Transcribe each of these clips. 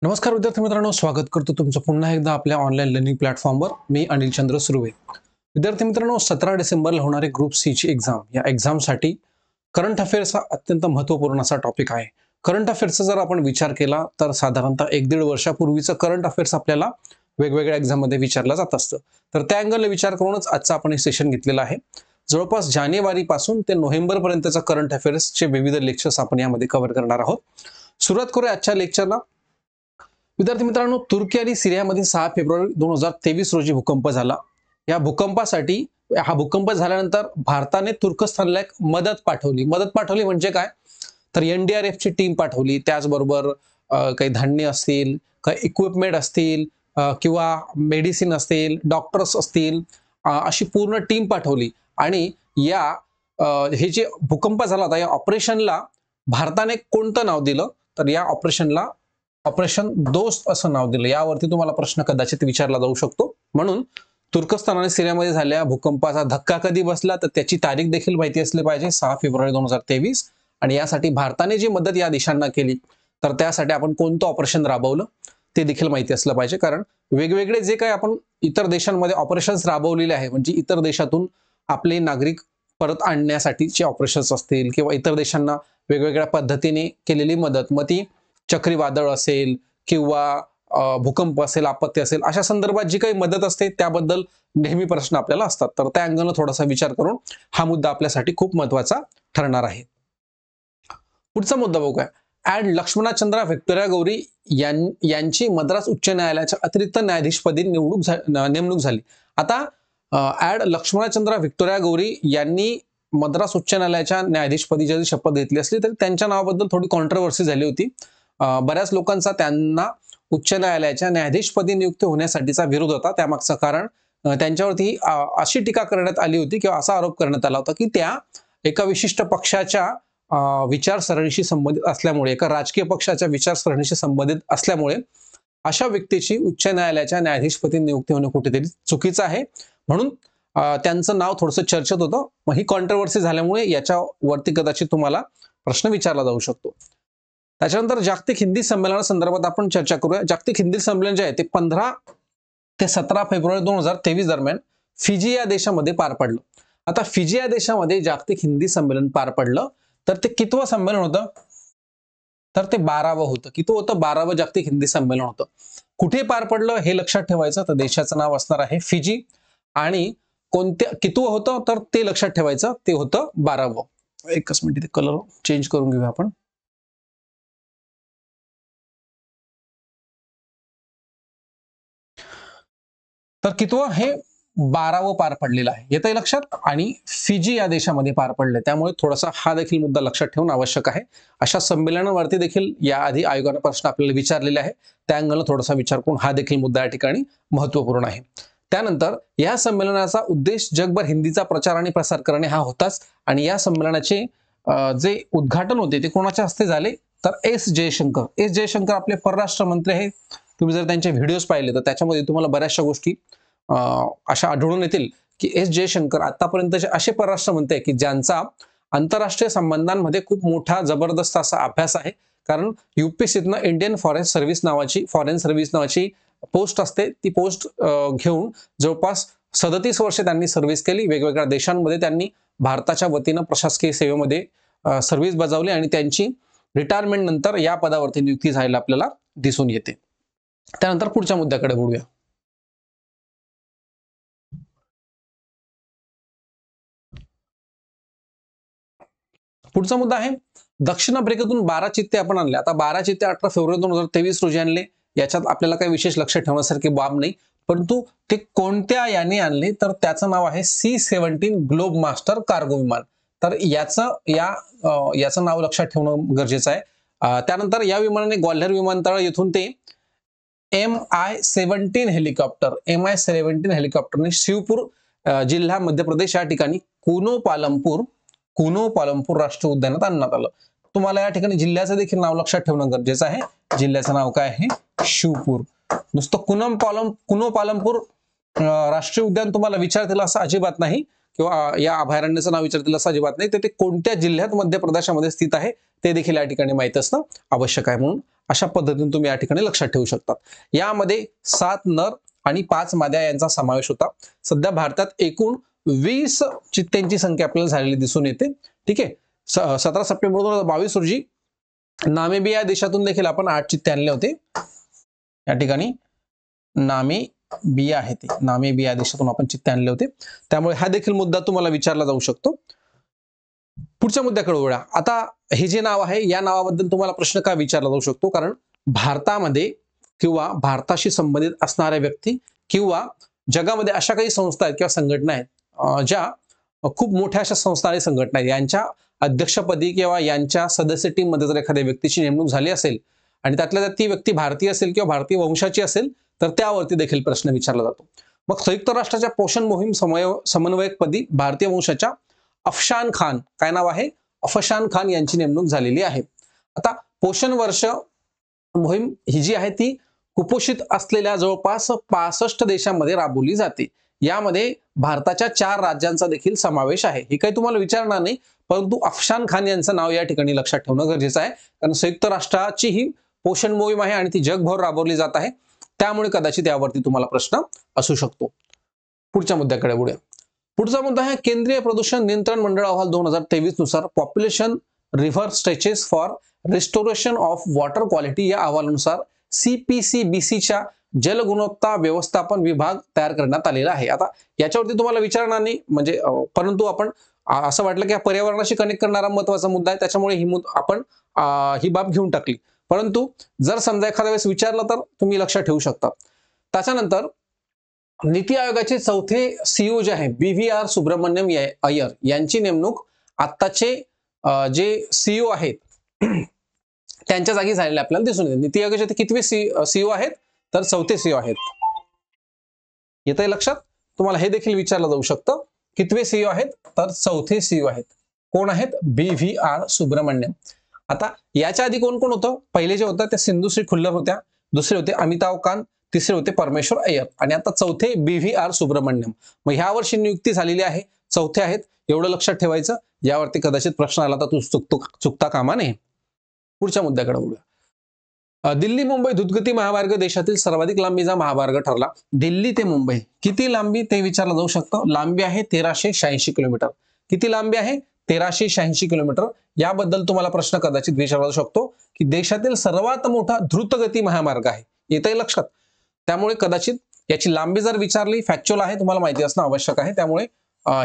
नमस्कार विद्यार्थी मित्रांनो, स्वागत करतो तुमचं पुन्हा एकदा आपल्या ऑनलाईन लर्निंग प्लॅटफॉर्मवर. मी अनिल चंद्र सुर्वे. विद्यार्थी मित्रांनो, 17 डिसेंबरला होणारे ग्रुप सी ची एक्झाम, या एक्झामसाठी करंट अफेअर्स हा अत्यंत महत्त्वपूर्ण असा टॉपिक आहे. करंट अफेअर्सचा जर आपण विचार केला तर साधारणतः 1-1.5 वर्षापूर्वीचं करंट अफेअर्स आपल्याला वेगवेगळ्या एक्झाममध्ये विचारलं जात असतं. तर त्या अँगलने विचार करूनच आजचा आपण हे सेशन घेतलेलं आहे. जवळपास जानेवारीपासून ते नोव्हेंबरपर्यंतचा करंट अफेअर्सचे विविध लेक्चर्स आपण यामध्ये कव्हर करणार आहोत. सुरुवात करूया आजच्या लेक्चरला. विद्यार्थी मित्रांनो, तुर्की आणि सिरियामध्ये 6 फेब्रुवारी 2023 रोजी भूकंप झाला. या भूकंपासाठी हा भूकंप झाल्यानंतर भारताने तुर्कस्थानला एक मदत पाठवली म्हणजे काय, तर एनडीआरएफची टीम पाठवली. त्याचबरोबर काही धान्य असतील, काही इक्विपमेंट असतील, किंवा मेडिसिन असतील, डॉक्टर्स असतील, अशी पूर्ण टीम पाठवली. आणि या हे जे भूकंप झाला होता, या ऑपरेशनला भारताने कोणतं नाव दिलं, तर या ऑपरेशनला ऑपरेशन दोस्त असं नाव दिलं. यावरती तुम्हाला प्रश्न कदाचित विचारला जाऊ शकतो. म्हणून तुर्कस्तान आणि सिरियामध्ये झालेल्या भूकंपाचा धक्का कधी बसला, तर त्याची तारीख देखील माहिती असली पाहिजे, 6 फेब्रुवारी 2023. आणि यासाठी भारताने जी मदत या देशांना केली, तर त्यासाठी आपण कोणतं ऑपरेशन राबवलं ते देखील माहिती असलं पाहिजे. कारण वेगवेगळे जे काही आपण इतर देशांमध्ये ऑपरेशन्स राबवलेले आहे, म्हणजे इतर देशातून आपले नागरिक परत आणण्यासाठीचे ऑपरेशन्स असतील, किंवा इतर देशांना वेगवेगळ्या पद्धतीने केलेली मदत, मग ती चक्रीवादळ असेल किंवा भूकंप असेल, आपत्ती असेल, अशा संदर्भात जी काही मदत असते त्याबद्दल नेहमी प्रश्न आपल्याला असतात. तर त्या अँगलनं थोडासा विचार करून हा मुद्दा आपल्यासाठी खूप महत्त्वाचा ठरणार आहे. पुढचा मुद्दा बघूया. ॲड लक्ष्मणचंद्रा व्हिक्टोरिया गौरी यांची मद्रास उच्च न्यायालयाच्या अतिरिक्त न्यायाधीशपदी नेमणूक झाली. आता ॲड लक्ष्मणचंद्रा व्हिक्टोरिया गौरी यांनी मद्रास उच्च न्यायालयाच्या न्यायाधीशपदी जरी शपथ घेतली असली तरी त्यांच्या नावाबद्दल थोडी कॉन्ट्रोवर्सी झाली होती. बऱ्याच लोकांचा त्यांना उच्च न्यायालयाच्या न्यायाधीशपदी नियुक्त होण्यासाठीचा विरोध होता. त्यामागचं कारण त्यांच्यावरती अशी टीका करण्यात आली होती किंवा असा आरोप करण्यात आला होता की त्या एका विशिष्ट पक्षाच्या विचारसरणीशी संबंधित असल्यामुळे, एका राजकीय पक्षाच्या विचारसरणीशी संबंधित असल्यामुळे अशा व्यक्तीची उच्च न्यायालयाच्या न्यायाधीशपदी नियुक्ती होणे कुठेतरी चुकीचं आहे. म्हणून त्यांचं नाव थोडंसं चर्चेत होतं. मग ही कॉन्ट्रोवर्सी झाल्यामुळे याच्यावरती कदाचित तुम्हाला प्रश्न विचारला जाऊ शकतो. त्याच्यानंतर जागतिक हिंदी संमेलनासंदर्भात आपण चर्चा करूया. जागतिक हिंदी संमेलन जे आहे ते 15 ते 17 फेब्रुवारी 2023 दरम्यान फिजी या देशामध्ये पार पडलं. आता फिजी या देशामध्ये जागतिक हिंदी संमेलन पार पडलं, तर ते कितवं संमेलन होतं, तर ते 12वं होतं. कितवं होतं? 12वं जागतिक हिंदी संमेलन होतं. कुठे पार पडलं हे लक्षात ठेवायचं. तर देशाचं नाव असणार आहे फिजी. आणि कोणत्या कितवं होतं तर ते लक्षात ठेवायचं, ते होतं 12वं. एकच मिनिट, ते कलर चेंज करून घेऊया आपण. तर कितवं? हे 12वं पार पडलेलं आहे. येतंय लक्षात? आणि फिजी या देशामध्ये पार पडले. त्यामुळे थोडासा हा देखील मुद्दा लक्षात ठेवणं आवश्यक आहे. अशा संमेलनावरती देखील याआधी आयोगाने प्रश्न आपल्याला विचारलेले आहे. त्या अँगलनं थोडासा विचार करून हा देखील मुद्दा या ठिकाणी महत्त्वपूर्ण आहे. त्यानंतर या संमेलनाचा उद्देश जगभर हिंदीचा प्रचार आणि प्रसार करणे हा होताच. आणि या संमेलनाचे जे उद्घाटन होते ते कोणाच्या हस्ते झाले, तर एस जयशंकर. एस जयशंकर आपले परराष्ट्र मंत्री आहेत. तुम्ही जर त्यांचे व्हिडिओज पाहिले तर त्याच्यामध्ये तुम्हाला बऱ्याचशा गोष्टी अशा आढळून येतील की एस जयशंकर आतापर्यंतचे असे परराष्ट्र मंत्री आहेत की ज्यांचा आंतरराष्ट्रीय संबंधांमध्ये खूप मोठा जबरदस्त असा अभ्यास आहे. कारण UPSCतनं इंडियन फॉरेन सर्व्हिस नावाची पोस्ट असते. ती पोस्ट घेऊन जवळपास 37 वर्षे त्यांनी सर्व्हिस केली. वेगवेगळ्या देशांमध्ये त्यांनी भारताच्या वतीनं प्रशासकीय सेवेमध्ये सर्व्हिस बजावली आणि त्यांची रिटायरमेंट नंतर या पदावरती नियुक्ती झालेली आपल्याला दिसून येते. त्यानंतर पुढच्या मुद्द्याकडे बोलूया. पुढचा मुद्दा आहे, दक्षिण आफ्रिकेतून 12 चित्ते आपण आणले. आता 12 चित्ते 18 फेब्रुवारी 2023 रोजी आणले. याच्यात आपल्याला काही विशेष लक्ष ठेवण्यासारखी बाब नाही. परंतु ते कोणत्या याने आणले, तर त्याचं नाव आहे C-17 ग्लोब मास्टर कार्गो विमान. तर याचं नाव लक्षात ठेवणं गरजेचं आहे. त्यानंतर या विमानाने ग्वाल्हेर विमानतळ येथून ते MI-17 हेलिकॉप्टरने शिवपूर जिल्हा मध्य प्रदेश या ठिकाणी कुनो पालमपूर राष्ट्रीय उद्यानात आणण्यात आलं. तुम्हाला या ठिकाणी जिल्ह्याचं देखील नाव लक्षात ठेवणं गरजेचं आहे. जिल्ह्याचं नाव काय आहे? शिवपूर. नुसतं कुनो पालमपूर राष्ट्रीय उद्यान तुम्हाला विचारतील असं अजिबात नाही, किंवा या अभयारण्याचं नाव विचारतील असं अजिबात नाही. ते कोणत्या जिल्ह्यात मध्य प्रदेशामध्ये स्थित आहे ते देखील या ठिकाणी माहित असणं आवश्यक आहे. म्हणून अशा पद्धतीने तुम्ही या ठिकाणी लक्षात ठेवू शकता. यामध्ये 7 नर आणि 5 माद्या यांचा समावेश होता. सध्या भारतात एकूण 20 चित्त्यांची संख्या आपल्याला झालेली दिसून येते. ठीक आहे. 17 सप्टेंबर 2022 रोजी नामिबिया देशातून देखील आपण 8 चित्ते आणले होते. या ठिकाणी नामिबिया आहे ते, नामिबिया देशातून आपण चित्ते आणले होते. त्यामुळे हा देखील मुद्दा तुम्हाला विचारला जाऊ शकतो. पुढच्या मुद्द्याकडे वळूया. आता हे जे नाव आहे या नावाबद्दल तुम्हाला प्रश्न का विचारला जाऊ शकतो, कारण भारतामध्ये किंवा भारताशी संबंधित असणाऱ्या व्यक्ती किंवा जगामध्ये अशा काही संस्था आहेत किंवा संघटना आहेत ज्या खूप मोठ्या अशा संस्था आणि संघटना आहेत, यांच्या अध्यक्षपदी किंवा यांच्या सदस्य टीममध्ये जर एखाद्या व्यक्तीची नेमणूक झाली असेल आणि त्यातल्या ती व्यक्ती भारतीय असेल किंवा भारतीय वंशाची असेल तर त्यावरती देखील प्रश्न विचारला जातो. मग संयुक्त राष्ट्राच्या पोषण मोहीम समन्वयकपदी भारतीय वंशाच्या अफशान खान, काय नाव आहे, अफशान खान यांची नेमणूक झालेली आहे. आता पोषण वर्ष मोहीम ही जी आहे ती कुपोषित असलेल्या जवळपास 65 देशांमध्ये राबवली जाते. यामध्ये भारताच्या 4 राज्यांचा देखील समावेश आहे. हे काही तुम्हाला विचारणार नाही, परंतु अफशान खान यांचं नाव या ठिकाणी लक्षात ठेवणं गरजेचं आहे, कारण संयुक्त राष्ट्राची ही पोषण मोहीम आहे आणि ती जगभर राबवली जात आहे. त्यामुळे कदाचित यावरती तुम्हाला प्रश्न असू शकतो. पुढच्या मुद्द्याकडे वळूया. पुढचा मुद्दा आहे केंद्रीय प्रदूषण नियंत्रण मंडळ अहवाल 2023 नुसार population river stretches for restoration of water quality या अहवालानुसार CPCBCच्या जल गुणवत्ता व्यवस्थापन विभाग तयार करण्यात आलेला आहे. आता याच्यावरती तुम्हाला विचारणार नाही, म्हणजे परंतु आपण असं वाटलं की हा पर्यावरणाशी कनेक्ट करणारा महत्वाचा मुद्दा आहे, त्याच्यामुळे आपण ही बाब घेऊन टाकली. परंतु जर समजा एखाद्या वेळेस विचारलं तर तुम्ही लक्षात ठेवू शकता. त्याच्यानंतर नीती आयोगाचे चौथे CEO जे आहे BVR सुब्रमण्यम अय्यर यांची नेमणूक आत्ताचे जे CEO आहेत त्यांच्या जागी झालेले आपल्याला दिसून येते. नीती आयोगाचे कितवे CEO आहेत तर चौथे CEO आहेत. येतंय लक्षात? तुम्हाला हे देखील विचारलं जाऊ शकतं. कितवे CEO आहेत तर चौथे CEO आहेत. कोण आहेत? BVR सुब्रमण्यम. आता याच्या आधी कोण कोण होतं? पहिले जे होतं ते सिंधुश्री खुल्लर होत्या, दुसरे होते अमिताभ कांत, तिसरे होते परमेश्वर अय्यर आणि आता चौथे BVR सुब्रमण्यम. मग ह्या वर्षी नियुक्ती झालेली आहे, चौथे आहेत, एवढं लक्षात ठेवायचं. यावरती कदाचित प्रश्न आला तर तू चुकता कामा नये. पुढच्या मुद्द्याकडे वळूया. दिल्ली मुंबई द्रुतगती महामार्ग देशातील सर्वाधिक लांबीचा महामार्ग ठरला. दिल्ली ते मुंबई किती लांबी ते विचारलं जाऊ शकतं. लांबी आहे 1386 किलोमीटर. किती लांबी आहे? 1386 किलोमीटर. याबद्दल तुम्हाला प्रश्न कदाचित विचारला जाऊ शकतो की देशातील सर्वात मोठा द्रुतगती महामार्ग आहे. येतंय लक्षात? त्यामुळे कदाचित याची लांबी जर विचारली, फॅक्च्युअल आहे, तुम्हाला माहिती असणं आवश्यक आहे, त्यामुळे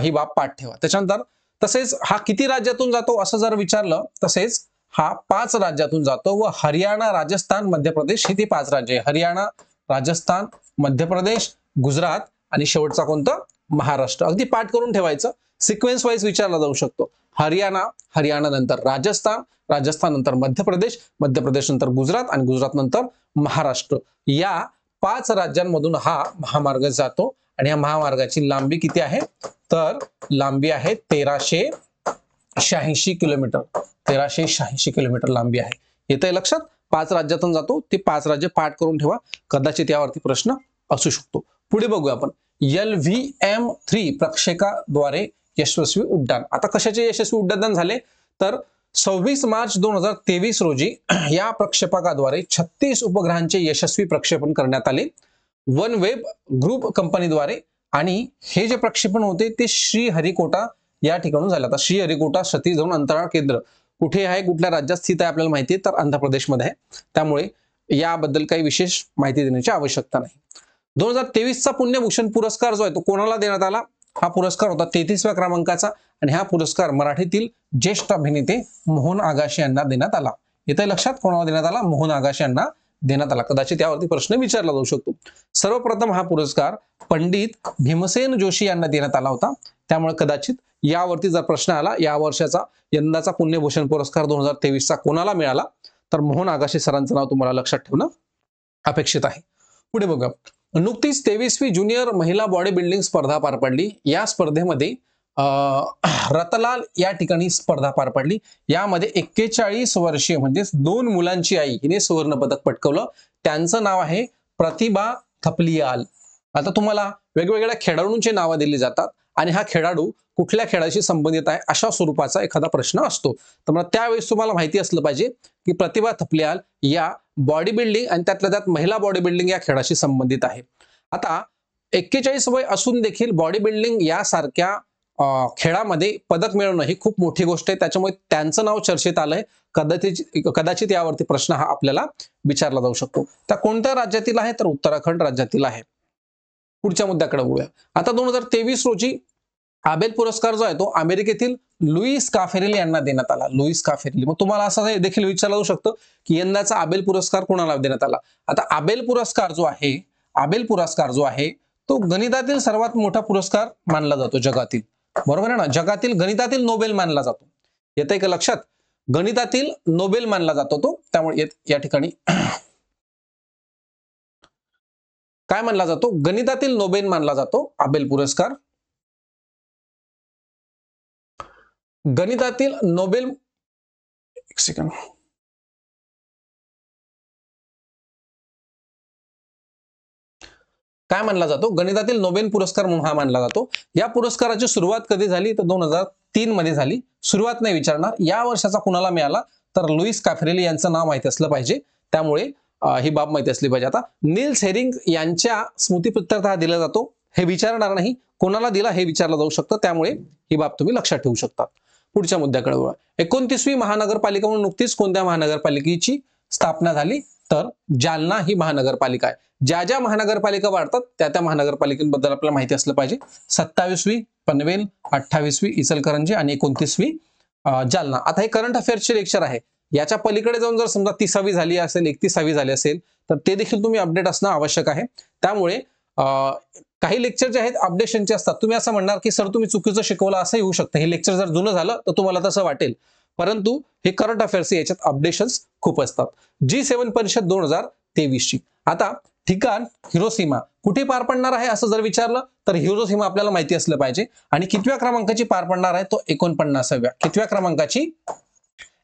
ही बाब पाठ ठेवा. त्याच्यानंतर तसेच हा किती राज्यातून जातो असं जर विचारलं, तसेच हा 5 राज्यातून जातो व हरियाणा, राजस्थान, मध्य प्रदेश ही ती 5 राज्य आहे. हरियाणा, राजस्थान, मध्य प्रदेश, गुजरात आणि शेवटचा कोणतं? महाराष्ट्र. अगदी पाठ करून ठेवायचं. सिक्वेन्स वाईज विचारला जाऊ शकतो. हरियाणा, हरियाणा नंतर राजस्थान, राजस्थान नंतर मध्य प्रदेश, मध्य प्रदेश नंतर गुजरात आणि गुजरात नंतर महाराष्ट्र. या 5 राज्यांमधून हा महामार्ग जातो आणि या महामार्गाची लांबी किती आहे तर लांबी आहे 1386 किलोमीटर. 1386 किलोमीटर लांबी आहे. येतंय लक्षात? 5 राज्यातून जातो. ते 5 राज्य पाठ करून ठेवा, कदाचित यावरती प्रश्न असू शकतो. पुढे बघूया आपण. LVM-3 प्रक्षेपाद्वारे यशस्वी उड्डाण. आता कशाचे यशस्वी उड्डाण झाले तर 26 मार्च 2023 रोजी या प्रक्षेपकाद्वारे 36 उपग्रहांचे यशस्वी प्रक्षेपण करण्यात आले वनवेब ग्रुप कंपनीद्वारे. आणि हे जे प्रक्षेपण होते ते श्रीहरिकोटा या ठिकाणून झालं. आता श्रीहरिकोटा सतीश धवन अंतराळ केंद्र कुठे आहे, कुठल्या राज्यात स्थित आहे आपल्याला माहिती आहे, तर आंध्र प्रदेशमध्ये आहे. त्यामुळे याबद्दल काही विशेष माहिती देण्याची आवश्यकता नाही. 2023चा पुण्यभूषण पुरस्कार जो आहे तो कोणाला देण्यात आला? हा पुरस्कार होता 33व्या क्रमांकाचा आणि हा पुरस्कार मराठीतील ज्येष्ठ अभिनेते मोहन आगाशे यांना देण्यात आला. येतंय लक्षात? कोणाला देण्यात आला? मोहन आगाशे यांना देण्यात आला. कदाचित यावरती प्रश्न विचारला जाऊ शकतो. सर्वप्रथम हा पुरस्कार पंडित भीमसेन जोशी यांना देण्यात आला होता. त्यामुळे कदाचित यावरती जर प्रश्न आला या वर्षाचा यंदाचा पुण्यभूषण पुरस्कार 2023चा कोणाला मिळाला तर मोहन आगाशे सरांचं नाव तुम्हाला लक्षात ठेवणं अपेक्षित आहे. पुढे बघा. नुकतीच 23वी ज्युनियर महिला बॉडी बिल्डिंग स्पर्धा पार पडली. या स्पर्धेमध्ये रतलाल या ठिकाणी स्पर्धा पार पडली. यामध्ये 41 वर्षीय म्हणजेच 2 मुलांची आई हिने सुवर्ण पदक पटकावलं. त्यांचं नाव आहे प्रतिभा थपलियाल. आता तुम्हाला वेगवेगळ्या खेळाडूंची नावं दिली जातात आणि हा खेळाडू कुठल्या खेळाशी संबंधित आहे अशा स्वरूपाचा एखादा प्रश्न असतो. तर मग त्यावेळेस तुम्हाला माहिती असलं पाहिजे की प्रतिभा थपलियाल या बॉडी बिल्डिंग आणि त्यातल्या त्यात महिला बॉडी बिल्डिंग या खेळाशी संबंधित आहे. आता 41 वय असून देखील बॉडी बिल्डिंग यासारख्या खेळामध्ये पदक मिळवणं ही खूप मोठी गोष्ट आहे. त्याच्यामुळे त्यांचं नाव चर्चेत आलंय. कदाचित यावरती प्रश्न हा आपल्याला विचारला जाऊ शकतो. त्या कोणत्या राज्यातील आहे, तर उत्तराखंड राज्यातील आहे. पुढच्या मुद्द्याकडे वळूया. आता 2023 रोजी आबेल पुरस्कार जो आहे तो अमेरिकेतील लुईस काफेरेली यांना देण्यात आला. लुईस काफेरेली. मग तुम्हाला असं देखील विचारलं जाऊ शकतं की यंदाचा आबेल पुरस्कार कोणाला देण्यात आला. आता आबेल पुरस्कार जो आहे तो गणितातील सर्वात मोठा पुरस्कार मानला जातो जगातील. बरोबर आहे ना. जगातील गणितातील नोबेल मानला जातो. येतंय का लक्षात. गणितातील नोबेल मानला जातो तो. त्यामुळे या ठिकाणी काय मानला जातो, गणितातील नोबेल मानला जातो आबेल पुरस्कार. गणितातील नोबेल, एक सेकंड, काय मानला जातो, गणितातील नोबेल पुरस्कार म्हणून हा मानला जातो. या पुरस्काराची सुरुवात कधी झाली, तर 2003 मध्ये झाली. सुरुवात नाही विचारणार. या वर्षाचा कुणाला मिळाला, तर लुईस काफेरेली यांचं नाव माहिती असलं पाहिजे. त्यामुळे ही बाब माहिती असली पाहिजे. आता निल्स हेरिंग यांच्या स्मृतीप्रित्यर्थ हा दिला जातो. हे विचारणार नाही, कोणाला दिला हे विचारलं जाऊ शकतं. त्यामुळे ही बाब तुम्ही लक्षात ठेवू शकता. पुढच्या मुद्द्याकडे वळा. 29वी महानगरपालिका म्हणून नुकतीच कोणत्या महानगरपालिकेची स्थापना झाली, तर जालना ही महानगरपालिका आहे. ज्या ज्या महानगरपालिका वाढतात त्या महानगरपालिकेबद्दल आपल्याला माहिती असलं पाहिजे. 27वी पनवेल, 28वी इचलकरंजी आणि 29वी जालना. आता हे करंट अफेअर्सचे लेक्चर आहे. याच्या पलीकडे जाऊन जर समजा 30वी झाली असेल, 31वी झाली असेल, तर ते देखील तुम्ही अपडेट असणं आवश्यक आहे. त्यामुळे काही लेक्चर जे आहेत अपडेशनचे असतात. तुम्ही असं म्हणणार की सर तुम्ही चुकीचं शिकवलं, असं होऊ शकतं. हे लेक्चर जर जुनं झालं तर तुम्हाला तसं वाटेल, परंतु हे करंट अफेअर्स याच्यात अपडेशन्स खूप असतात. G7 परिषद 2023ची. आता ठिकाण हिरोशिमा कुठे पार पडणार आहे असं जर विचारलं तर हिरोशिमा आपल्याला माहिती असलं पाहिजे. आणि कितव्या क्रमांकाची पार पडणार आहे, तो 49व्या. कितव्या क्रमांकाची,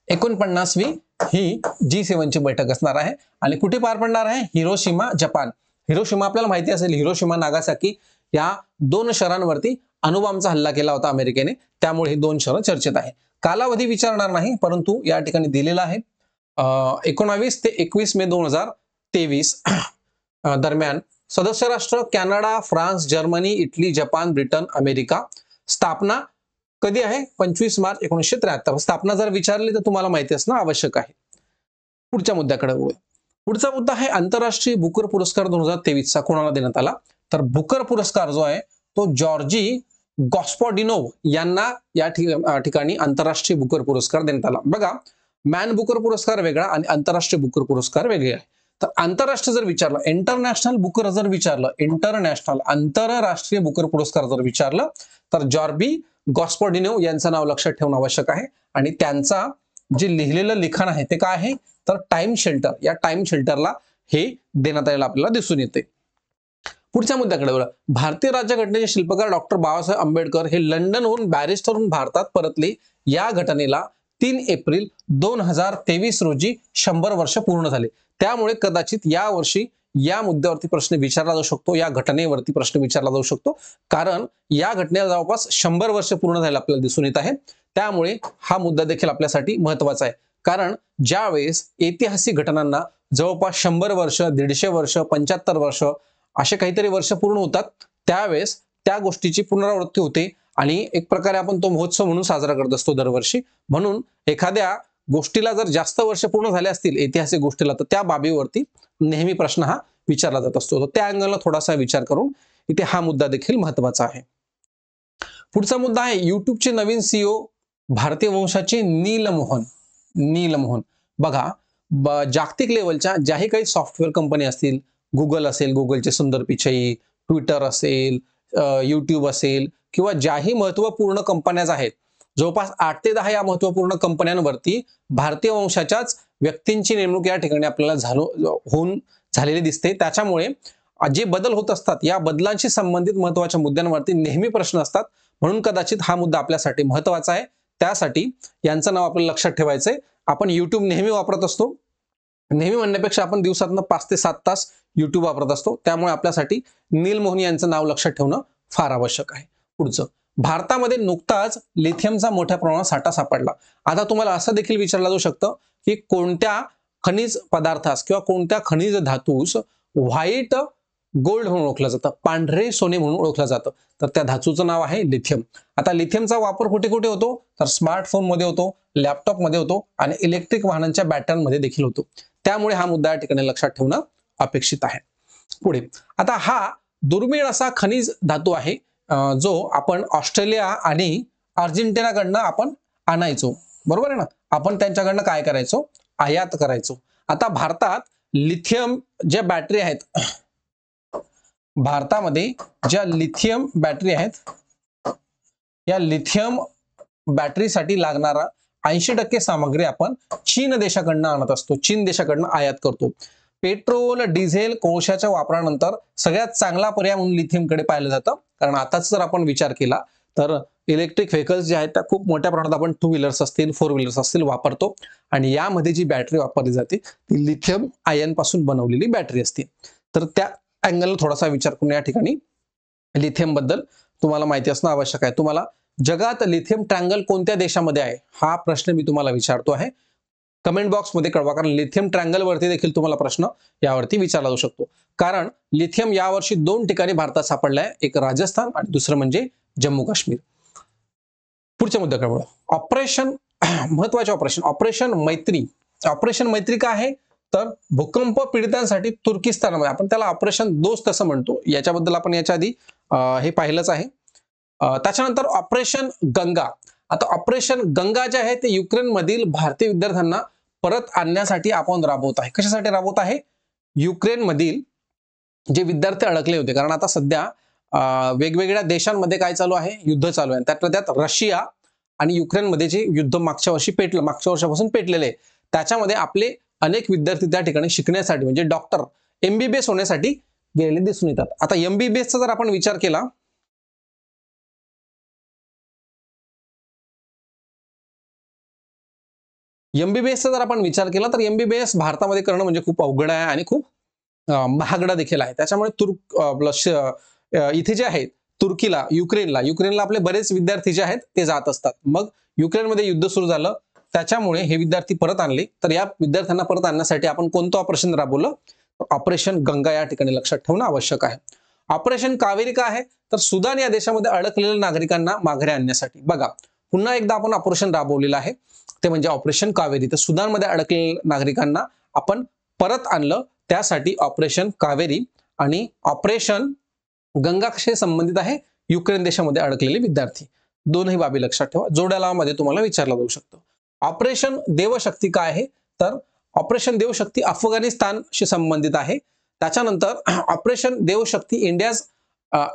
49वी ही G7 ची बैठक असणार आहे. आणि कुठे पार पडणार आहे, हिरोशिमा जपान. हिरोशिमा आपल्याला माहिती असेल, हिरोशिमा नागासाकी या 2 शहरांवरती अणुबॉम्बचा हल्ला केला होता अमेरिकेने. त्यामुळे ही 2 शहरं चर्चेत आहे. कालावधी विचारणार नाही, परंतु या ठिकाणी दिलेला आहे 19 ते 21 मे 2023 दरम्यान सदस्य राष्ट्र Canada, France, Germany, Italy, Japan, Britain, America. स्थापना कधी आहे, 25 मार्च 1973. स्थापना जर विचारली तर तुम्हाला माहिती असणं आवश्यक आहे. पुढच्या मुद्द्याकडे वळूया. पुढचा मुद्दा आहे आंतरराष्ट्रीय बुकर पुरस्कार 2023चा कोणाला देण्यात आला, तर बुकर पुरस्कार जो आहे तो जॉर्जी गॉस्पॉडिनोव यांना या ठिकाणी आंतरराष्ट्रीय बुकर पुरस्कार देण्यात आला. बघा, मॅन बुकर पुरस्कार वेगळा आणि आंतरराष्ट्रीय बुकर पुरस्कार वेगळे आहे. तर आंतरराष्ट्रीय जर विचारलं, इंटरनॅशनल बुकर जर विचारलं, आंतरराष्ट्रीय बुकर पुरस्कार जर विचारलं, तर जॉर्जी गॉस्पॉडिनोव यांचं नाव लक्षात ठेवणं आवश्यक आहे. आणि त्यांचा जे लिहिलेलं लिखाण आहे ते काय आहे, तर टाइम शेल्टर, या टाइम शेल्टरला हे देण्यात आलेलं आपल्याला दिसून येते. पुढच्या मुद्द्याकडे बघा. भारतीय राज्यघटनेचे शिल्पकार डॉक्टर बाबासाहेब आंबेडकर हे लंडनहून बॅरिस्टर होऊन भारतात परतले. या घटनेला 3 एप्रिल 2023 रोजी 100 वर्ष पूर्ण झाले. त्यामुळे कदाचित या वर्षी या मुद्द्यावरती प्रश्न विचारला जाऊ शकतो, या घटनेवरती प्रश्न विचारला जाऊ शकतो. कारण या घटनेला जवळपास 100 वर्ष पूर्ण झाले आपल्याला दिसून येत आहे. त्यामुळे हा मुद्दा देखील आपल्यासाठी महत्वाचा आहे. कारण ज्यावेळेस ऐतिहासिक घटनांना जवळपास 100 वर्ष, 150 वर्ष, 75 वर्ष असे काहीतरी वर्ष पूर्ण होतात, त्यावेळेस त्या गोष्टीची पुनरावृत्ती होते आणि एक प्रकारे आपण तो महोत्सव म्हणून साजरा करत असतो दरवर्षी. म्हणून एखाद्या गोष्टीला जर जास्त वर्ष पूर्ण झाले असतील ऐतिहासिक गोष्टीला, तर त्या बाबीवरती नेहमी प्रश्न हा विचारला जात असतो. तर त्या अँगलला थोडासा विचार करून इथे हा मुद्दा देखील महत्वाचा आहे. पुढचा मुद्दा आहे युट्यूबचे नवीन CEO भारतीय वंशाचे नील मोहन. बघा, जागतिक लेवलच्या ज्याही काही सॉफ्टवेअर कंपनी असतील, गुगल असेल, गुगलचे सुंदर पिचाई, ट्विटर असेल, युट्यूब असेल, किंवा ज्याही महत्वपूर्ण कंपन्या आहेत, जवळपास 8 ते 10 या महत्वपूर्ण कंपन्यांवरती भारतीय वंशाच्याच व्यक्तींची नेमणूक या ठिकाणी आपल्याला झालेली दिसते. त्याच्यामुळे जे बदल होत असतात, या बदलांशी संबंधित महत्वाच्या मुद्द्यांवरती नेहमी प्रश्न असतात. म्हणून कदाचित हा मुद्दा आपल्यासाठी महत्वाचा आहे. त्यासाठी यांचं नाव आपल्याला लक्षात ठेवायचंय. आपण युट्यूब नेहमी वापरत असतो. नेहमी म्हणण्यापेक्षा आपण दिवसातनं 5 ते 7 तास युट्यूब वापरत असतो. त्यामुळे आपल्यासाठी नील मोहन यांचं नाव लक्षात ठेवणं फार आवश्यक आहे. पुढचं, भारतामध्ये नुकताच लिथियमचा मोठ्या प्रमाणात साठा सापडला. आता तुम्हाला असं देखील विचारलं जाऊ शकतं की कोणत्या खनिज पदार्थास किंवा कोणत्या खनिज धातूस व्हाईट गोल्ड म्हणून ओळखलं जातं, पांढरे सोने म्हणून ओळखलं जातं, तर त्या धातूचं नाव आहे लिथियम. आता लिथियमचा वापर कुठे कुठे होतो, तर स्मार्टफोन मध्ये होतो, लॅपटॉप मध्ये होतो आणि इलेक्ट्रिक वाहनांच्या बॅटऱ्यांमध्ये देखील होतो. त्यामुळे हा मुद्दा या ठिकाणी लक्षात ठेवणं अपेक्षित आहे. पुढे आता हा दुर्मिळ असा खनिज धातू आहे जो आपण ऑस्ट्रेलिया आणि अर्जेंटिनाकडनं आपण आणायचो, बरोबर आहे ना. आपण त्यांच्याकडनं काय करायचो, आयात करायचो. आता भारतात लिथियम ज्या बॅटरी आहेत, भारतामध्ये ज्या लिथियम बॅटरी आहेत, या लिथियम बॅटरीसाठी लागणारा 80% सामग्री आपण चीन देशाकडनं आणत असतो, चीन देशाकडनं आयात करतो. पेट्रोल, डिझेल, कोळशाच्या वापरानंतर सगळ्यात चांगला पर्याय म्हणून लिथियमकडे पाहिलं जातं. कारण आताच जर आपण विचार केला तर इलेक्ट्रिक व्हेकल्स जे आहेत त्या खूप मोठ्या प्रमाणात आपण 2 व्हीलर्स असतील, 4 व्हीलर्स असतील वापरतो आणि यामध्ये जी बॅटरी वापरली जाते ती लिथियम आयन पासून बनवलेली बॅटरी असते. तर त्या अँगलला थोडासा विचार करून या ठिकाणी लिथियम बद्दल तुम्हाला माहिती असणं आवश्यक आहे. तुम्हाला जगात लिथियम ट्रँगल कोणत्या देशामध्ये आहे हा प्रश्न मी तुम्हाला विचारतो आहे. कमेंट बॉक्स मध्ये कळवा, कारण लिथियम ट्रँगल वरती देखील तुम्हाला प्रश्न यावरती विचारला जाऊ शकतो. कारण लिथियम यावर्षी 2 ठिकाणी भारतात सापडला आहे, एक राजस्थान आणि दुसरं म्हणजे जम्मू काश्मीर. पुढच्या मुद्द्याकडे वळू. ऑपरेशन महत्वाचे ऑपरेशन मैत्री. ऑपरेशन मैत्री काय आहे, तर भूकंप पीडितांसाठी तुर्किस्तानमध्ये आपण त्याला ऑपरेशन दोस्त असं म्हणतो. याच्याबद्दल आपण याच्या आधी हे पाहिलंच आहे. त्याच्यानंतर ऑपरेशन गंगा. आता ऑपरेशन गंगा जे आहे ते युक्रेन मधील भारतीय विद्यार्थ्यांना परत आणण्यासाठी आपण राबवत आहे. कशासाठी राबवत आहे, युक्रेन मधील जे विद्यार्थी अडकले होते, कारण आता सध्या वेगवेगळ्या देशांमध्ये काय चालू आहे, युद्ध चालू आहे. त्यातल्या त्यात रशिया आणि युक्रेनमध्ये जे युद्ध मागच्या वर्षापासून पेटलेले, त्याच्यामध्ये आपले अनेक विद्यार्थी त्या ठिकाणी शिकण्यासाठी म्हणजे डॉक्टर MBBS होण्यासाठी गेलेले दिसून येतात. आता MBBSचा जर आपण विचार केला, तर MBBS भारतामध्ये करणं म्हणजे खूप अवघड आहे आणि खूप महागडा देखील आहे. त्याच्यामुळे इथे जे आहे तुर्कीला, युक्रेनला आपले बरेच विद्यार्थी जे आहेत ते जात असतात. मग युक्रेनमध्ये युद्ध सुरू झालं, त्याच्यामुळे हे विद्यार्थी परत आणले. तर या विद्यार्थ्यांना परत आणण्यासाठी आपण कोणतं ऑपरेशन राबवलं, ऑपरेशन गंगा या ठिकाणी लक्षात ठेवणं आवश्यक आहे. ऑपरेशन कावेरी काय आहे, तर सुदान या देशामध्ये अडकलेल्या नागरिकांना माघारी आणण्यासाठी. बघा पुन्हा एकदा आपण ऑपरेशन राबवलेलं आहे, ते म्हणजे ऑपरेशन कावेरी. तर सुदानमध्ये अडकलेल्या नागरिकांना आपण परत आणलं, त्यासाठी ऑपरेशन कावेरी. आणि ऑपरेशन गंगा कसे संबंधित आहे, युक्रेन देशामध्ये अडकलेले विद्यार्थी. दोनही बाबी लक्षात ठेवा, जोड्या लावामध्ये तुम्हाला विचारलं जाऊ शकतं. ऑपरेशन देवशक्ती काय आहे, तर ऑपरेशन देवशक्ती अफगाणिस्तानशी संबंधित आहे. त्याच्यानंतर operation Devshakti India's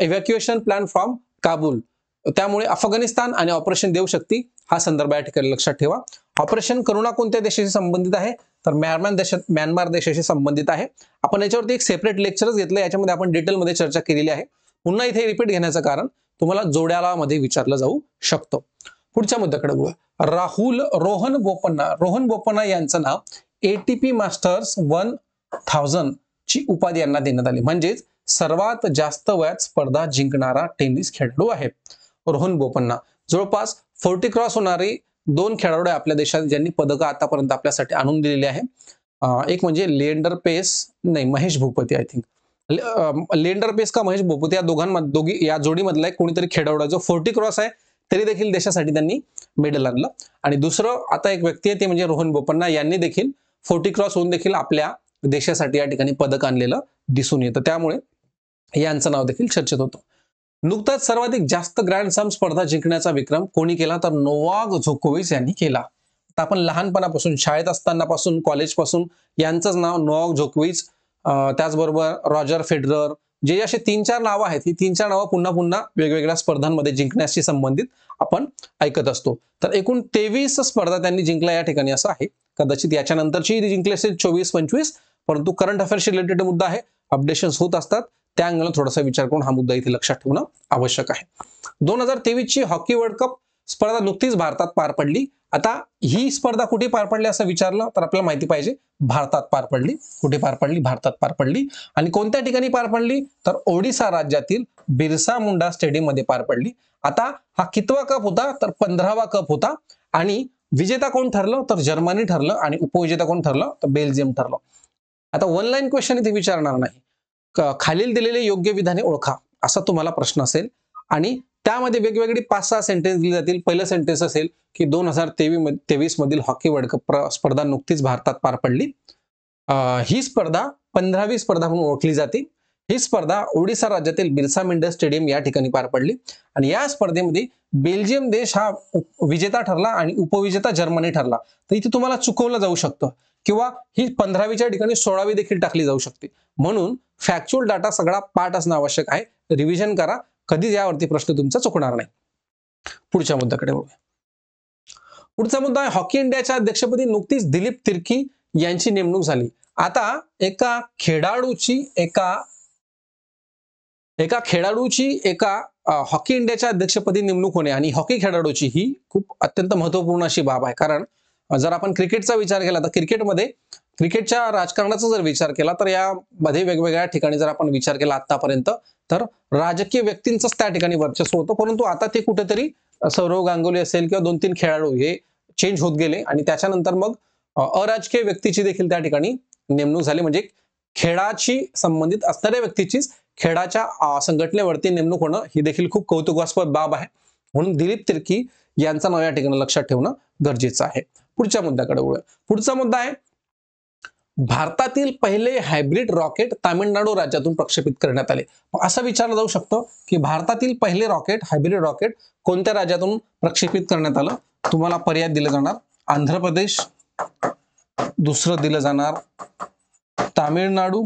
evacuation plan from Kabul. त्यामुळे अफगाणिस्तान आणि ऑपरेशन देवशक्ती हा संदर्भ या ठिकाणी लक्षात ठेवा. ऑपरेशन करुणा कोणत्या देशाशी संबंधित आहे, तर म्यानमार देशाशी संबंधित आहे. आपण याच्यावरती एक सेपरेट लेक्चरच घेतलं, याच्यामध्ये आपण डिटेलमध्ये चर्चा केलेली आहे. पुन्हा इथे रिपीट घेण्याचं कारण तुम्हाला जोड्याला मध्ये विचारलं जाऊ शकतं. पुढच्या मुद्द्याकडे बघूया. रोहन बोपन्ना यांचं नाव ATP मास्टर्स 1000 ची उपाधी यांना देण्यात आली, म्हणजेच सर्वात जास्त वयात स्पर्धा जिंकणारा टेनिस खेळाडू आहे रोहन बोपन्ना. जवळपास 40 क्रॉस होणारे 2 खेळाडू आपल्या देशात ज्यांनी पदकं आतापर्यंत आपल्यासाठी आणून दिलेली आहे. एक म्हणजे महेश भूपती, आय थिंक लिएंडर पेस का महेश भूपती, या जोडीमधला एक कोणीतरी खेळाडू जो 40 क्रॉस आहे तरी देखील देशासाठी त्यांनी मेडल आणलं. आणि दुसरं आता एक व्यक्ती आहे ते म्हणजे रोहन बोपन्ना, यांनी देखील 40 क्रॉस होऊन देखील आपल्या देशासाठी या ठिकाणी पदक आणलेलं दिसून येतं. त्यामुळे यांचं नाव देखील चर्चेत होतं. नुकताच सर्वाधिक जास्त ग्रँड स्लॅम स्पर्धा जिंकण्याचा विक्रम कोणी केला, तर नोवाक जोकोविच यांनी केला. तर आपण लहानपणापासून, शाळेत असतानापासून, कॉलेजपासून यांचंच नाव नोवाक जोकोविच, त्याचबरोबर रॉजर फेडरर, जे असे 3-4 नावं आहेत, ही 3-4 नावं पुन्हा पुन्हा वेगवेगळ्या स्पर्धांमध्ये जिंकण्याशी संबंधित आपण ऐकत असतो. तर एकूण 23 स्पर्धा त्यांनी जिंकल्या या ठिकाणी असं आहे. कदाचित याच्यानंतरची जिंकली असेल 24-25, परंतु करंट अफेअर्सशी रिलेटेड मुद्दा आहे, अपडेशन्स होत असतात, त्या अँगलला थोडासा विचार करून हा मुद्दा इथे लक्षात ठेवणं आवश्यक आहे. 2023 ची हॉकी वर्ल्ड कप स्पर्धा नुकतीच भारतात पार पडली. आता ही स्पर्धा कुठे पार पडली असं विचारलं तर आपल्याला माहिती पाहिजे, भारतात पार पडली. कुठे पार पडली, भारतात पार पडली. आणि कोणत्या ठिकाणी पार पडली, तर ओडिसा राज्यातील बिरसा मुंडा स्टेडियम मध्ये पार पडली. आता हा कितवा कप होता, तर 15वा कप होता. आणि विजेता कोण ठरलं तर जर्मनी ठरलं आणि उपविजेता कोण ठरलं तर बेल्जियम ठरलं. आता वन लाईन क्वेश्चन इथे विचारणार नाही. खालील दिलेले योग्य विधाने ओळखा असा तुम्हाला प्रश्न असेल आणि त्यामध्ये वेगवेगळी 5-6 सेंटेन्स दिले जातील. पहिलं सेंटेन्स असेल की 2023 मधील हॉकी वर्ल्ड कप स्पर्धा नुकतीच भारतात पार पडली. ही स्पर्धा 15वी स्पर्धा म्हणून ओळखली जाते. ही स्पर्धा ओडिसा राज्यातील बिरसा मुंडा स्टेडियम या ठिकाणी पार पडली आणि या स्पर्धेमध्ये बेल्जियम देश हा विजेता ठरला आणि उपविजेता जर्मनी ठरला. तर इथे तुम्हाला चुकवलं जाऊ शकतं किंवा ही 15वीच्या ठिकाणी 16वी देखील टाकली जाऊ शकते. म्हणून फॅक्च्युअल डाटा सगळा पाठ असणं आवश्यक आहे. रिव्हिजन करा, कधीच यावरती प्रश्न तुमचा चुकणार नाही. पुढच्या मुद्द्याकडे वळूया. पुढचा मुद्दा आहे हॉकी इंडियाच्या अध्यक्षपदी नुकतीच दिलीप तिर्की यांची नेमणूक झाली. आता एका खेळाडूची हॉकी इंडियाच्या अध्यक्षपदी नेमणूक होणे आणि हॉकी खेळाडूची ही खूप अत्यंत महत्वपूर्ण अशी बाब आहे. कारण जर आपण क्रिकेटचा विचार केला तर क्रिकेटच्या राजकारणाचा जर विचार केला तर यामध्ये वेगवेगळ्या ठिकाणी जर आपण विचार केला आतापर्यंत तर राजकीय व्यक्तींचंच त्या ठिकाणी वर्चस्व होतं. परंतु आता ते कुठेतरी सौरव गांगुली असेल किंवा 2-3 खेळाडू हे चेंज होत गेले आणि त्याच्यानंतर मग अराजकीय व्यक्तीची देखील त्या ठिकाणी नेमणूक झाली. म्हणजे खेळाशी संबंधित असणाऱ्या व्यक्तीचीच खेळाच्या संघटनेवरती नेमणूक होणं ही देखील खूप कौतुकास्पद बाब आहे. म्हणून दिलीप तिर्की यांचं नाव या ठिकाणी लक्षात ठेवणं गरजेचं आहे. पुढच्या मुद्द्याकडे वळूया. पुढचा मुद्दा आहे भारतातील पहिले हायब्रिड रॉकेट तामिळनाडू राज्यातून प्रक्षेपित करण्यात आले. असं विचारलं जाऊ शकतं की भारतातील पहिले हायब्रिड रॉकेट कोणत्या राज्यातून प्रक्षेपित करण्यात आलं. तुम्हाला पर्याय दिले जाणार आंध्र प्रदेश, दुसरं दिलं जाणार तामिळनाडू,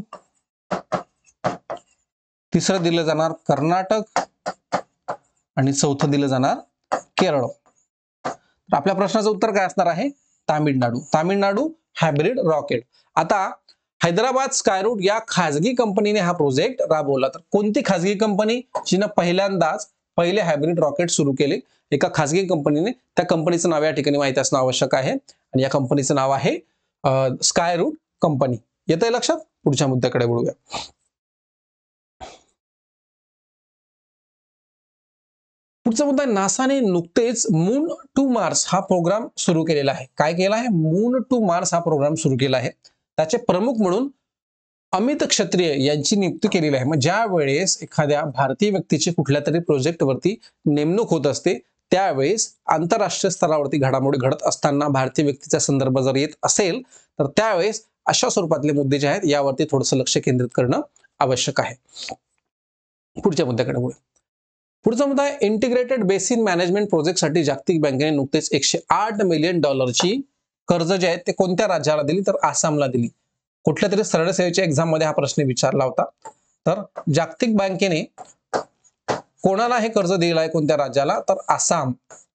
तिसरं दिलं जाणार कर्नाटक आणि चौथं दिलं जाणार केरळ. तर आपल्या प्रश्नाचं उत्तर काय असणार आहे तामिळनाडू हायब्रिड रॉकेट. आता हैदराबाद स्कायरूट या खाजगी कंपनीने हा प्रोजेक्ट राबवला. तर कोणती खाजगी कंपनी जिने पहिल्यांदाच पहिले हायब्रिड रॉकेट सुरू केले? एका खाजगी कंपनीने. त्या कंपनीचं नाव या ठिकाणी माहिती असणं आवश्यक आहे आणि या कंपनीचं नाव आहे स्कायरूट कंपनी. येतंय लक्षात? पुढच्या मुद्द्याकडे वळूया. पुढचा मुद्दा नासाने नुकतेच मून टू मार्स हा प्रोग्राम सुरू केलेला आहे. काय केला आहे? मून टू मार्स हा प्रोग्राम सुरू केला आहे. त्याचे प्रमुख म्हणून अमित क्षत्रिय यांची नियुक्ती केलेली आहे. मग ज्या वेळेस एखाद्या भारतीय व्यक्तीची कुठल्या तरी प्रोजेक्टवरती नेमणूक होत असते त्यावेळेस आंतरराष्ट्रीय स्तरावरती घडामोडी घडत असताना भारतीय व्यक्तीचा संदर्भ जर येत असेल तर त्यावेळेस अशा स्वरूपातले मुद्दे जे आहेत यावरती थोडंसं लक्ष केंद्रित करणं आवश्यक आहे. पुढच्या मुद्द्याकडे वळूया. पुढचा मुद्दा आहे इंटिग्रेटेड बेसिन मॅनेजमेंट प्रोजेक्टसाठी जागतिक बँकेने नुकतेच $108 मिलियन कर्ज जे आहेत ते कोणत्या राज्याला दिली? तर आसामला दिली. कुठल्या तरी सरळ सेवेच्या एक्झाम मध्ये हा प्रश्न विचारला होता. तर जागतिक बँकेने कोणाला हे कर्ज दिलं आहे? कोणत्या राज्याला? तर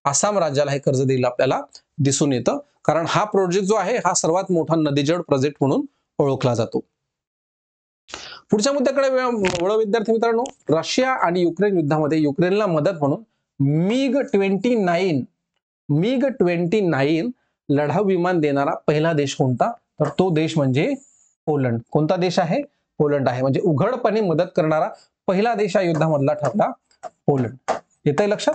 आसाम राज्याला हे कर्ज दिलं आपल्याला दिसून येतं. कारण हा प्रोजेक्ट जो आहे हा सर्वात मोठा नदीजोड प्रोजेक्ट म्हणून ओळखला जातो. पुढच्या मुद्द्याकडे वळू विद्यार्थी मित्रांनो. रशिया आणि युक्रेन युद्धामध्ये युक्रेनला मदत म्हणून MiG-29 लढाऊ विमान देणारा पहिला देश कोणता? तर तो देश म्हणजे पोलंड. कोणता देश आहे? पोलंड आहे. म्हणजे उघडपणे मदत करणारा पहिला देश या युद्धामधला ठरला पोलंड. येतंय लक्षात?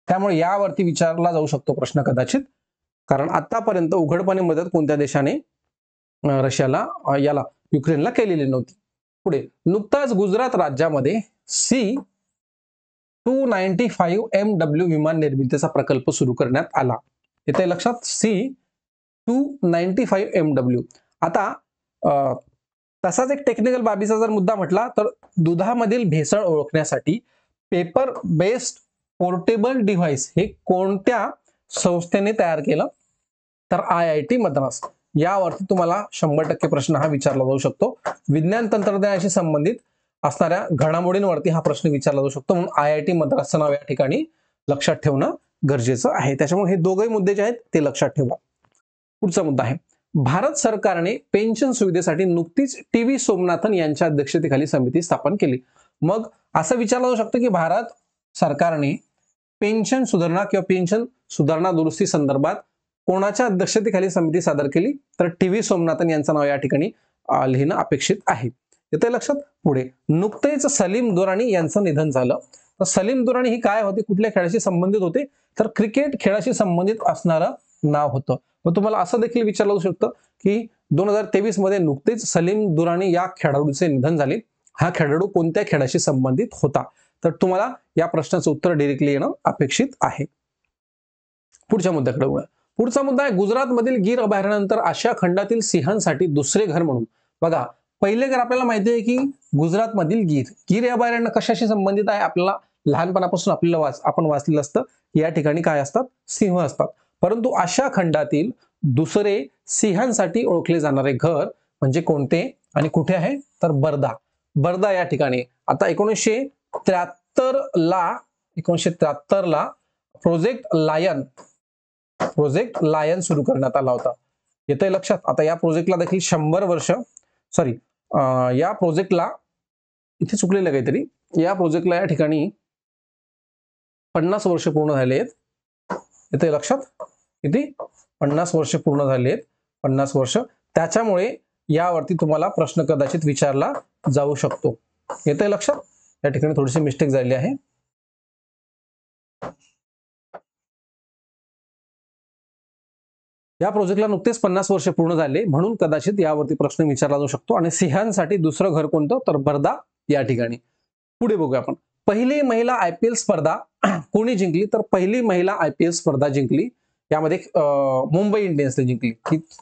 त्यामुळे यावरती विचारला जाऊ शकतो प्रश्न कदाचित. कारण आतापर्यंत उघडपणे मदत कोणत्या देशाने युक्रेनला केलेली नव्हती. पुढे नुकताच गुजरात राज्यामध्ये C-295MW विमान निर्मितीचा प्रकल्प सुरू करण्यात आला. येते लक्षात? C-295MW. आता तसाच एक टेक्निकल बाबीचा जर मुद्दा म्हटला तर दुधामधील भेसळ ओळखण्यासाठी पेपर बेस्ड पोर्टेबल डिव्हाइस हे कोणत्या संस्थेने तयार केलं? तर IIT मद्रास. यावरती तुम्हाला 100% प्रश्न हा विचारला जाऊ शकतो. विज्ञान तंत्रज्ञानाशी संबंधित असणाऱ्या घडामोडींवरती हा प्रश्न विचारला जाऊ शकतो. म्हणून IIT मद्रासचं नाव या ठिकाणी लक्षात ठेवणं गरजेचं आहे. त्याच्यामुळे हे दोघंही मुद्दे जे आहेत ते लक्षात ठेवा. पुढचा मुद्दा आहे भारत सरकारने पेन्शन सुविधेसाठी नुकतीच TV सोमनाथन यांच्या अध्यक्षतेखाली समिती स्थापन केली. मग असं विचारलं जाऊ शकतं की भारत सरकारने पेन्शन सुधारणा किंवा पेन्शन सुधारणा दुरुस्ती संदर्भात कोणाच्या अध्यक्षतेखाली समिती सादर केली? तर TV सोमनाथन यांचं नाव या ठिकाणी लिहिणं अपेक्षित आहे. येते लक्षात? पुढे नुकतेच सलीम दुरानी यांचं निधन झालं. तर सलीम दुरानी ही काय होते, कुठल्या खेळाशी संबंधित होते, तर क्रिकेट खेळाशी संबंधित असणारं नाव होतं. मग तुम्हाला असं देखील विचारलं जाऊ शकतं की 2023 मध्ये नुकतेच सलीम दुरानी या खेळाडूचे निधन झाले. हा खेळाडू कोणत्या खेळाशी संबंधित होता, तर तुम्हाला या प्रश्नाचं उत्तर डायरेक्टली येणं अपेक्षित आहे. पुढच्या मुद्द्याकडे वळूया. पुढचा मुद्दा आहे गुजरातमधील गीर अभयारण्यानंतर आशिया खंडातील सिंहांसाठी दुसरे घर म्हणून. बघा, पहिले घर आपल्याला माहिती आहे की गुजरातमधील गीर अभयारण्य कशाशी संबंधित आहे, आपल्याला लहानपणापासून आपल्याला आपण वाचलेलं असतं. या ठिकाणी काय असतात, सिंह असतात. परंतु आशिया खंडातील दुसरे सिंहांसाठी ओळखले जाणारे घर म्हणजे कोणते आणि कुठे आहे, तर बर्दा या ठिकाणी. आता 1973 ला प्रोजेक्ट लायन सुरू करण्यात आला होता. येतंय लक्षात. आता या प्रोजेक्टला देखील 100 वर्ष, सॉरी, या प्रोजेक्टला इथे चुकलेलं काहीतरी, या प्रोजेक्टला या ठिकाणी 50 वर्ष पूर्ण झाले आहेत. येतंय लक्षात, किती, 50 वर्ष पूर्ण झाले आहेत, 50 वर्ष. त्याच्यामुळे यावरती तुम्हाला प्रश्न कदाचित विचारला जाऊ शकतो. येतंय लक्षात. या ठिकाणी थोडीशी मिस्टेक झाली आहे. या प्रोजेक्टला नुकतेच 50 वर्ष पूर्ण झाले, म्हणून कदाचित यावरती प्रश्न विचारला जाऊ शकतो. आणि सिंहांसाठी दुसरं घर कोणतं, तर बर्दा या ठिकाणी. पुढे बघूया आपण. पहिली महिला IPL स्पर्धा कोणी जिंकली, तर पहिली महिला IPL स्पर्धा जिंकली यामध्ये मुंबई इंडियन्सने जिंकली.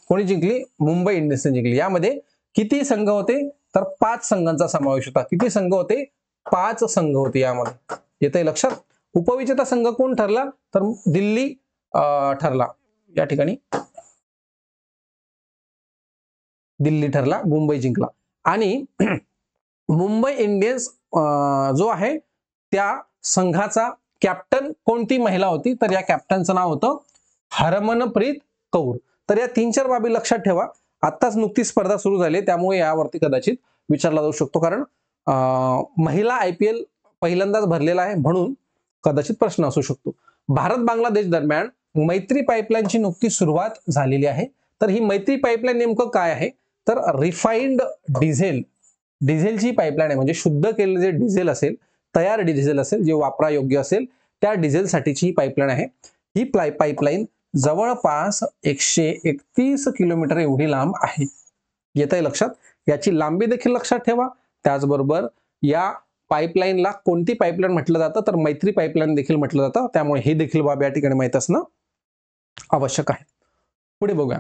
कोणी जिंकली, मुंबई इंडियन्सने जिंकली. यामध्ये किती संघ होते, तर 5 संघांचा समावेश होता. किती संघ होते, 5 संघ होते यामध्ये. येतंय लक्षात. उपविजेता संघ कोण ठरला, तर दिल्ली ठरला. या ठिकाणी दिल्ली ठरला, मुंबई जिंकला. आणि मुंबई इंडियन्स जो आहे त्या संघाचा कॅप्टन कोणती महिला होती, तर या कॅप्टनचं नाव होतं हरमनप्रीत कौर. तर या 3-4 बाबी लक्षात ठेवा. आत्ताच नुकतीच स्पर्धा सुरू झाली, त्यामुळे यावरती कदाचित विचारला जाऊ शकतो. कारण महिला IPL पहिल्यांदाच भरलेला आहे, म्हणून कदाचित प्रश्न असू शकतो. भारत बांगलादेश दरम्यान मैत्री पाईपलाईनची नुकतीच सुरुवात झालेली आहे. तर ही मैत्री पाईपलाईन नेमकं काय आहे, तर रिफाइंड डिझेलची पाईपलाईन आहे. म्हणजे शुद्ध केलेले जे डिझेल असेल, तयार डिझेल असेल, जे वापरायोग्य असेल, त्या डिझेलसाठीची ही पाईपलाईन आहे. ही पाईपलाईन जवळपास 131 किलोमीटर एवढी लांब आहे. येतंय लक्षात. याची लांबी देखील लक्षात ठेवा. त्याचबरोबर या पाईपलाईनला कोणती पाईपलाईन म्हटलं जातं, तर मैत्री पाईपलाईन देखील म्हटलं जातं. त्यामुळे ही देखील बाब या ठिकाणी माहित असणं आवश्यक आहे. पुढे बघूया.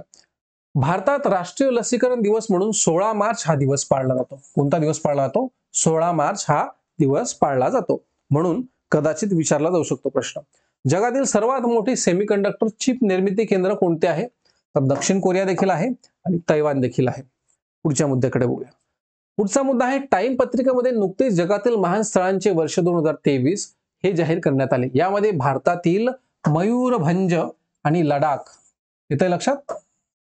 भारतात राष्ट्रीय लसीकरण दिवस म्हणून 16 मार्च हा दिवस पाळला जातो. कोणता दिवस पाळला जातो, 16 मार्च हा दिवस पाळला जातो. म्हणून कदाचित विचारला जाऊ शकतो प्रश्न. जगातील सर्वात मोठी सेमीकंडक्टर चिप निर्मिती केंद्र कोणते आहे, तर दक्षिण कोरिया देखील आहे आणि तैवान देखील आहे. पुढच्या मुद्द्याकडे बघूया. पुढचा मुद्दा आहे टाइम पत्रिकेमध्ये नुकतेच जगातील महान स्थळांचे वर्ष 2023 हे जाहीर करण्यात आले. यामध्ये भारतातील मयूरभंज आणि लडाख, येतंय लक्षात,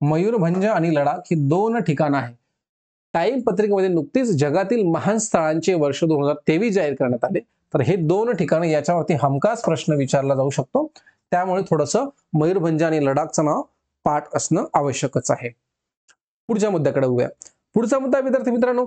मयूरभंज आणि लडाख ही 2 ठिकाणं आहेत. टाइम पत्रिकेमध्ये नुकतीच जगातील महान स्थळांचे वर्ष 2023 जाहीर करण्यात आले. तर हे 2 ठिकाणं, याच्यावरती हमखास प्रश्न विचारला जाऊ शकतो. त्यामुळे थोडंसं मयूरभंज आणि लडाखचं नाव पाठ असणं आवश्यकच आहे. पुढच्या मुद्द्याकडे बघूया. पुढचा मुद्दा विद्यार्थी मित्रांनो,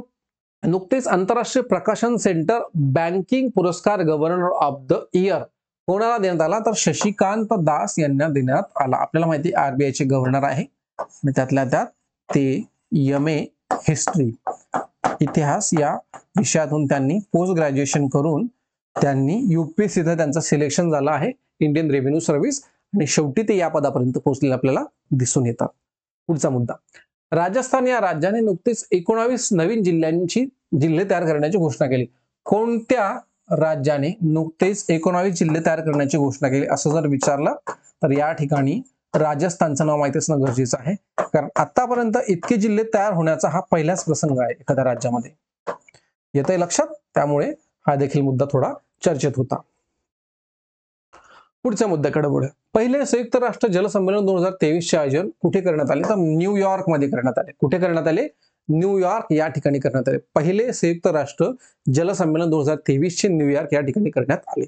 नुकतेच आंतरराष्ट्रीय प्रकाशन सेंटर बँकिंग पुरस्कार गव्हर्नर ऑफ द इयर कोणाला देण्यात आला, तर शशिकांत दास यांना देण्यात आला. आपल्याला माहिती RBI चे गव्हर्नर आहे आणि त्यातल्या त्यात ते MA हिस्ट्री, इतिहास या विषयातून त्यांनी पोस्ट ग्रॅज्युएशन करून त्यांनी UPSC इथं त्यांचं सिलेक्शन झालं आहे, इंडियन रेव्हेन्यू सर्व्हिस, आणि शेवटी ते या पदापर्यंत पोहोचलेले आपल्याला दिसून येतात. पुढचा मुद्दा, राजस्थान या राज्याने नुकतेच 19 नवीन जिल्हे तयार करण्याची घोषणा केली. कोणत्या राज्याने नुकतेच 19 जिल्हे तयार करण्याची घोषणा केली असं जर विचारलं, तर या ठिकाणी राजस्थानचं नाव माहिती असणं गरजेचं आहे. कारण आतापर्यंत इतके जिल्हे तयार होण्याचा हा पहिलाच प्रसंग आहे एखाद्या राज्यामध्ये. येतंय लक्षात. त्यामुळे हा देखील मुद्दा थोडा चर्चेत होता. पुढच्या मुद्द्याकडे बघूया. पहिले संयुक्त राष्ट्र जलसंमेलन 2023 चे आयोजन कुठे करण्यात आले, तर न्यूयॉर्क मध्ये करण्यात आले. कुठे करण्यात आले, न्यूयॉर्क या ठिकाणी करण्यात आले. पहिले संयुक्त राष्ट्र जलसंमेलन 2023 चे न्यूयॉर्क या ठिकाणी करण्यात आले.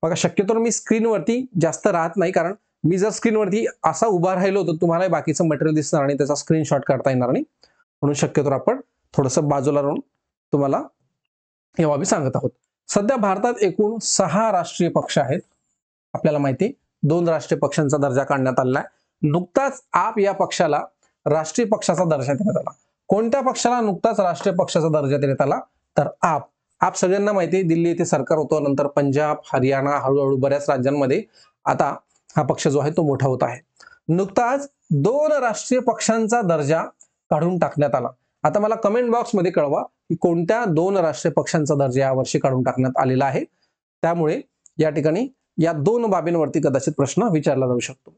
बघा, शक्यतो मी स्क्रीनवरती जास्त राहत नाही, कारण मी जर स्क्रीनवरती असा उभा राहिलो तर तुम्हाला बाकीचं मटेरियल दिसणार आणि त्याचा स्क्रीनशॉट काढता येणार नाही. म्हणून शक्यतो आपण थोडंसं बाजूला राहून तुम्हाला या बाबी सांगत आहोत. सध्या भारतात एकूण 6 राष्ट्रीय पक्ष आहेत. आपल्याला माहिती आहे 2 राष्ट्रीय पक्षांचा दर्जा काढण्यात आलेला आहे. नुकताच आप या पक्षाला राष्ट्रीय पक्षाचा दर्जा देण्यात आला. कोणत्या पक्षाला नुकताच राष्ट्रीय पक्षाचा दर्जा देण्यात आला? तर आप सगळ्यांना माहिती आहे दिल्ली येथे सरकार होतं, नंतर पंजाब, हरियाणा, हळूहळू बऱ्याच राज्यांमध्ये आता हा पक्ष जो आहे तो मोठा होत आहे. नुकताच 2 राष्ट्रीय पक्षांचा दर्जा काढून टाकण्यात आला. आता मला कमेंट बॉक्समध्ये कळवा की कोणत्या 2 राष्ट्रीय पक्षांचा दर्जा यावर्षी काढून टाकण्यात आलेला आहे. त्यामुळे या ठिकाणी या 2 बाबींवरती कदाचित प्रश्न विचारला जाऊ शकतो.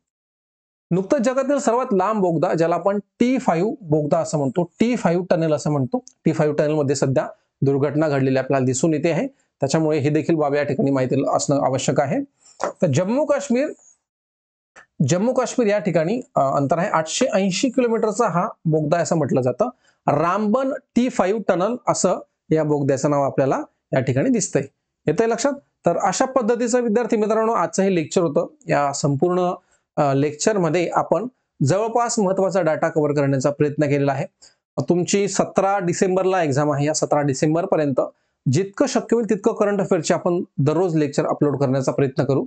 नुकतंच जगातील सर्वात लांब बोगदा ज्याला आपण T5 बोगदा असं म्हणतो, T5 टनेल असं म्हणतो, T5 टनेल मध्ये सध्या दुर्घटना घडलेली आपल्याला दिसून येते आहे. त्याच्यामुळे हे देखील बाब या ठिकाणी माहिती असणं आवश्यक आहे. तर जम्मू काश्मीर या ठिकाणी अंतर आहे 880 किलोमीटरचा हा बोगदा असं म्हटलं जातं. रामबन T5 टनल असं या बोगद्याचं नाव आपल्याला या ठिकाणी दिसतंय. येतंय लक्षात? तर अशा पद्धतीचं विद्यार्थी मित्रांनो आजचं हे लेक्चर होतं. या संपूर्ण लेक्चर मध्ये आपण जवळपास महत्त्वाचा डाटा कव्हर करण्याचा प्रयत्न केलेला आहे. तुमची 17 डिसेंबरला एक्झाम आहे. या 17 डिसेंबर पर्यंत जितकं शक्य होईल तितकं करंट अफेअरचे आपण दररोज लेक्चर अपलोड करण्याचा प्रयत्न करू.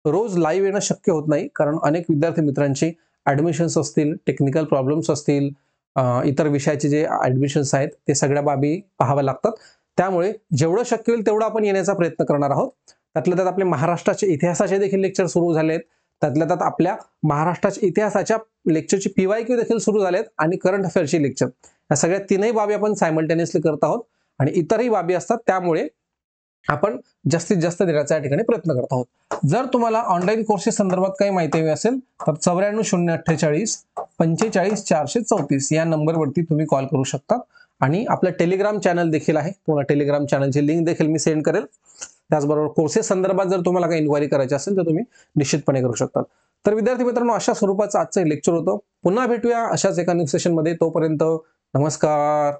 रोज लाईव्ह येणं शक्य होत नाही कारण अनेक विद्यार्थी मित्रांची ऍडमिशन्स असतील, टेक्निकल प्रॉब्लेम्स असतील, इतर विषयाचे जे ऍडमिशन्स आहेत ते सगळ्या बाबी पाहाव्या लागतात. त्यामुळे जेवढं शक्य होईल तेवढं आपण येण्याचा प्रयत्न करणार आहोत. त्यातल्या त्यात आपले महाराष्ट्राचे इतिहासाचे देखील लेक्चर सुरू झाले आहेत. त्यातल्या त्यात आपल्या महाराष्ट्राच्या इतिहासाच्या लेक्चरची PYQ देखील सुरू झालेत आणि करंट अफेअरची लेक्चर या सगळ्या 3ही बाबी आपण सायमल्टेनियसली करत आहोत आणि इतरही बाबी असतात. त्यामुळे आपण जास्तीत जास्त देण्याचा या ठिकाणी प्रयत्न करत आहोत. जर तुम्हाला ऑनलाईन कोर्सेस संदर्भात काही माहिती हवी असेल तर 94 048 45 434 या नंबरवरती तुम्ही कॉल करू शकता आणि आपलं टेलिग्राम चॅनल देखील आहे. तुम्हाला टेलिग्राम चॅनलची लिंक देखील मी सेंड करेल. त्याचबरोबर कोर्सेस संदर्भात जर तुम्हाला काही इन्क्वायरी करायची असेल तर तुम्ही निश्चितपणे करू शकता. तर विद्यार्थी मित्रांनो अशा स्वरूपाचं आजचं लेक्चर होतं. पुन्हा भेटूया अशाच एका न्यू सेशनमध्ये. तोपर्यंत नमस्कार.